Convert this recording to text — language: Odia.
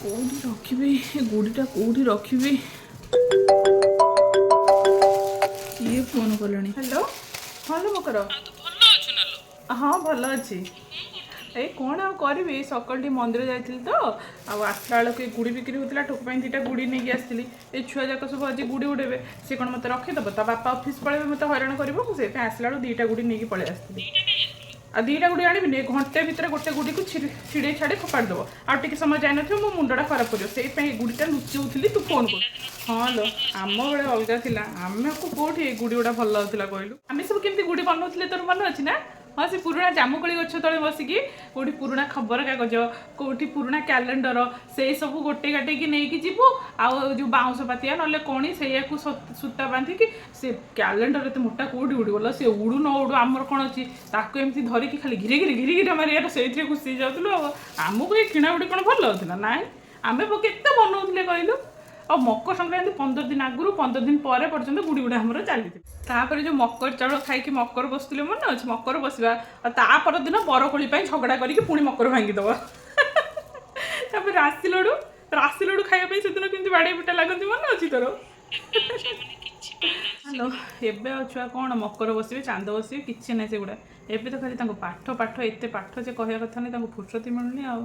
କୋଉଠି ରଖିବି ଗୁଡ଼ିଟା କୋଉଠି ରଖିବି? କିଏ ଫୋନ୍ କଲେଣି? ହ୍ୟାଲୋ ହଁ ଲୋ ମକର। ହଁ ଭଲ ଅଛି। ଏଇ କ'ଣ ଆଉ କରିବି, ସକାଳୁ ଟିକେ ମନ୍ଦିର ଯାଇଥିଲି ତ, ଆଉ ଆସିଲା ବେଳକୁ ଏ ଗୁଡ଼ି ବିକ୍ରି ହେଉଥିଲା, ଟୋକ ପାଇଁ 2ଟା ଗୁଡ଼ି ନେଇକି ଆସିଥିଲି। ଏ ଛୁଆ ଯାକ ସବୁ ଆଜି ଗୁଡ଼ି ଉଡ଼େଇବେ, ସେ କ'ଣ ମୋତେ ରଖିଦେବ? ତା ବାପା ଅଫିସ୍ ପଳେଇବେ, ମୋତେ ହଇରାଣ କରିବ। ମୁଁ ସେଇଥିପାଇଁ ଆସିଲା ବେଳକୁ 2ଟା ଗୁଡ଼ି ନେଇକି ପଳେଇ ଆସିଥିଲି। ଆଉ 2ଟା ଗୁଡ଼ି ଆଣିବିନି, ଘଣ୍ଟେ ଭିତରେ ଗୋଟେ ଗୁଡ଼ିକୁ ଛିଡ଼େଇ ଛାଡ଼ି ଫୋପାଡ଼ି ଦେବ। ଆଉ ଟିକେ ସମୟ ଯାଇନଥିବ ମୋ ମୁଣ୍ଡଟା ଖରାପ କରିବ। ସେଇଥିପାଇଁ ଏ ଗୁଡ଼ିଟା ଲୁଚଉଥିଲି, ତୁ ଫୋନ୍ କରୁ। ହଁ ଲୋ, ଆମ ବେଳେ ଅଲଗା ଥିଲା। ଆମକୁ କେଉଁଠି ଏ ଗୁଡ଼ି ଗୁଡ଼ା ଭଲ ଲାଗୁଥିଲା କହିଲୁ? ଆମେ ସବୁ କେମିତି ଗୁଡ଼ି ବନାଉଥିଲେ ତୋର ମନେ ଅଛି ନା? ହଁ, ସେ ପୁରୁଣା ଜାମୁକୋଳି ଗଛ ତଳେ ବସିକି କେଉଁଠି ପୁରୁଣା ଖବରକାଗଜ, କେଉଁଠି ପୁରୁଣା କ୍ୟାଲେଣ୍ଡର, ସେଇ ସବୁ ଗୋଟେଇ ଗାଟେଇକି ନେଇକି ଯିବୁ। ଆଉ ଯେଉଁ ବାଉଁଶ ପାତିଆ ନହେଲେ କଣି ସେଇଆକୁ ସୂତା ବାନ୍ଧିକି ସେ କ୍ୟାଲେଣ୍ଡର ଏତେ ମୋଟା କେଉଁଠି ଉଡ଼ିଗଲା, ସେ ଉଡ଼ୁ ନ ଉଡ଼ୁ ଆମର କ'ଣ ଅଛି, ତାକୁ ଏମିତି ଧରିକି ଖାଲି ଘିରି ଘିରି ମାରିବାର, ସେଇଥିରେ ଖୁସି ହେଇଯାଉଥିଲୁ। ଆଉ ଆମକୁ ଏ କିଣା ଗୁଡ଼ି କ'ଣ ଭଲ ଲାଗୁଥିଲା? ନାଇଁ, ଆମେ କେତେ ବନଉଥିଲେ କହିଲୁ? ଆଉ ମକର ସଂକ୍ରାନ୍ତି 15 ଦିନ ଆଗରୁ 15 ଦିନ ପରେ ପର୍ଯ୍ୟନ୍ତ ଗୁଡ଼ି ଗୁଡ଼ା ଆମର ଚାଲିଥିଲା। ତାପରେ ଯେଉଁ ମକର ଚାଉଳ ଖାଇକି ମକର ବସୁଥିଲେ ମନେ ଅଛି? ମକର ବସିବା ଆଉ ତା ପରଦିନ ବରକୋଳି ପାଇଁ ଝଗଡ଼ା କରିକି ପୁଣି ମକର ଭାଙ୍ଗିଦେବା। ତାପରେ ରାଶି ଲଡ଼ୁ ଖାଇବା ପାଇଁ ସେଦିନ କେମିତି ବାଡ଼େଇ ପିଟା ଲାଗନ୍ତି ମନେ ଅଛି ତୋର? ହ୍ୟାଲୋ, ଏବେ ଆଉ ଛୁଆ କ'ଣ ମକର ବସିବେ, ଚାନ୍ଦ ବସିବେ, କିଛି ନାହିଁ ସେଗୁଡ଼ା। ଏବେ ତ ଖାଲି ତାଙ୍କୁ ପାଠ ଏତେ ପାଠ ଯେ କହିବା କଥା ନାହିଁ, ତାଙ୍କୁ ଫୁର୍ସତି ମିଳୁନି ଆଉ।